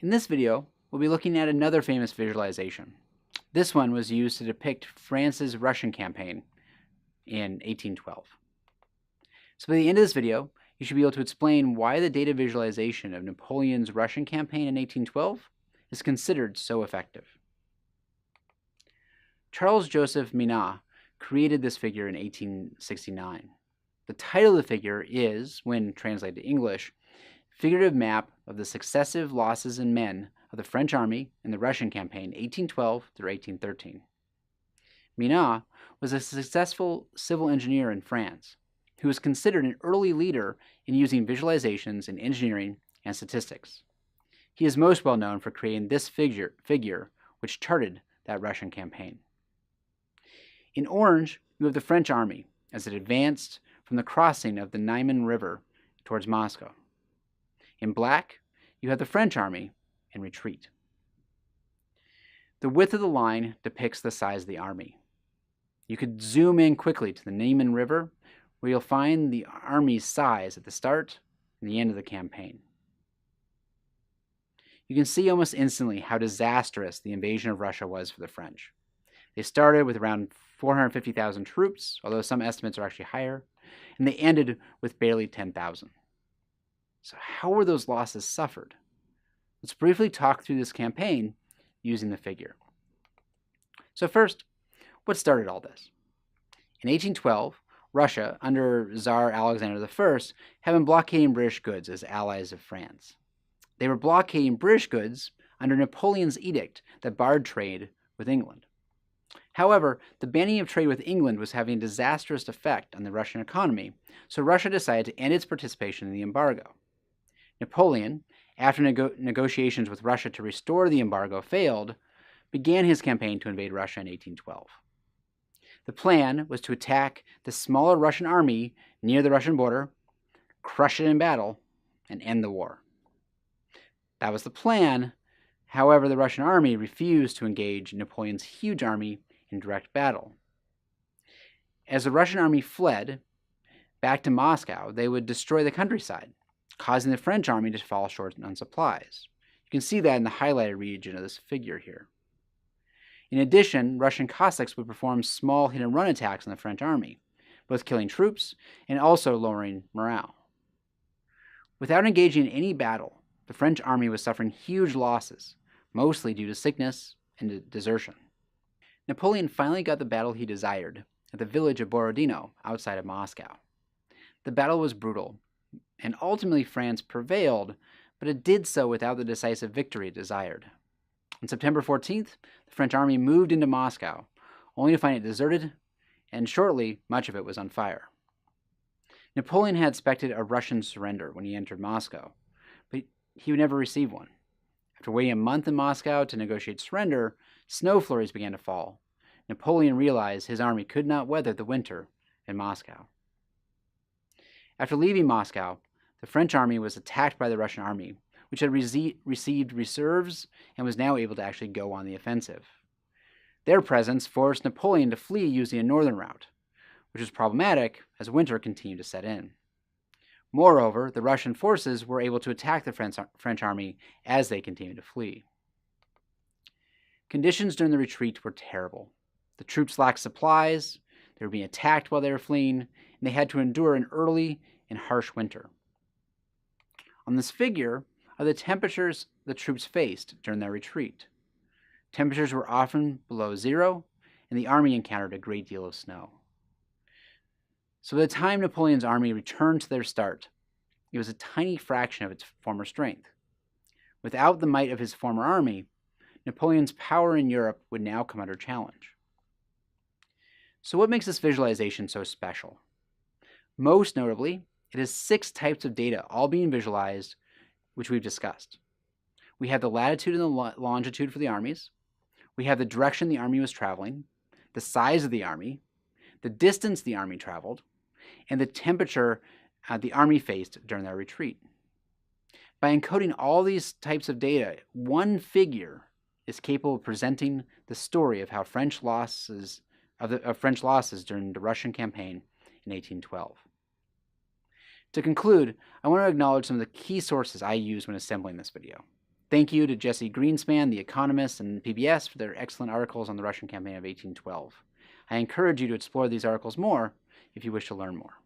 In this video, we'll be looking at another famous visualization. This one was used to depict France's Russian campaign in 1812. So by the end of this video, you should be able to explain why the data visualization of Napoleon's Russian campaign in 1812 is considered so effective. Charles Joseph Minot created this figure in 1869. The title of the figure is, when translated to English, Figurative Map of the Successive Losses in Men of the French Army in the Russian Campaign 1812 through 1813. Minot was a successful civil engineer in France who was considered an early leader in using visualizations in engineering and statistics. He is most well known for creating this figure which charted that Russian campaign. In orange, you have the French army as it advanced from the crossing of the Niemen River towards Moscow. In black, you have the French army in retreat. The width of the line depicts the size of the army. You could zoom in quickly to the Niemen River, where you'll find the army's size at the start and the end of the campaign. You can see almost instantly how disastrous the invasion of Russia was for the French. They started with around 450,000 troops, although some estimates are actually higher, and they ended with barely 10,000. So how were those losses suffered? Let's briefly talk through this campaign using the figure. So first, what started all this? In 1812, Russia, under Tsar Alexander I, had been blockading British goods as allies of France. They were blockading British goods under Napoleon's edict that barred trade with England. However, the banning of trade with England was having a disastrous effect on the Russian economy, so Russia decided to end its participation in the embargo. Napoleon, after negotiations with Russia to restore the embargo failed, began his campaign to invade Russia in 1812. The plan was to attack the smaller Russian army near the Russian border, crush it in battle, and end the war. That was the plan. However, the Russian army refused to engage Napoleon's huge army in direct battle. As the Russian army fled back to Moscow, they would destroy the countryside, causing the French army to fall short on supplies. You can see that in the highlighted region of this figure here. In addition, Russian Cossacks would perform small hit-and-run attacks on the French army, both killing troops and also lowering morale. Without engaging in any battle, the French army was suffering huge losses, mostly due to sickness and desertion. Napoleon finally got the battle he desired at the village of Borodino outside of Moscow. The battle was brutal, and ultimately France prevailed, but it did so without the decisive victory it desired. On September 14th, the French army moved into Moscow, only to find it deserted, and shortly, much of it was on fire. Napoleon had expected a Russian surrender when he entered Moscow, but he would never receive one. After waiting a month in Moscow to negotiate surrender, snow flurries began to fall. Napoleon realized his army could not weather the winter in Moscow. After leaving Moscow, the French army was attacked by the Russian army, which had received reserves and was now able to actually go on the offensive. Their presence forced Napoleon to flee using a northern route, which was problematic as winter continued to set in. Moreover, the Russian forces were able to attack the French army as they continued to flee. Conditions during the retreat were terrible. The troops lacked supplies, they were being attacked while they were fleeing, and they had to endure an early and harsh winter. On this figure are the temperatures the troops faced during their retreat. Temperatures were often below zero, and the army encountered a great deal of snow. So by the time Napoleon's army returned to their start, it was a tiny fraction of its former strength. Without the might of his former army, Napoleon's power in Europe would now come under challenge. So what makes this visualization so special? Most notably, it has 6 types of data all being visualized, which we've discussed. We have the latitude and the longitude for the armies. We have the direction the army was traveling, the size of the army, the distance the army traveled, and the temperature the army faced during their retreat. By encoding all these types of data, one figure is capable of presenting the story of how French losses during the Russian campaign in 1812. To conclude, I want to acknowledge some of the key sources I used when assembling this video. Thank you to Jesse Greenspan, The Economist, and PBS for their excellent articles on the Russian campaign of 1812. I encourage you to explore these articles more if you wish to learn more.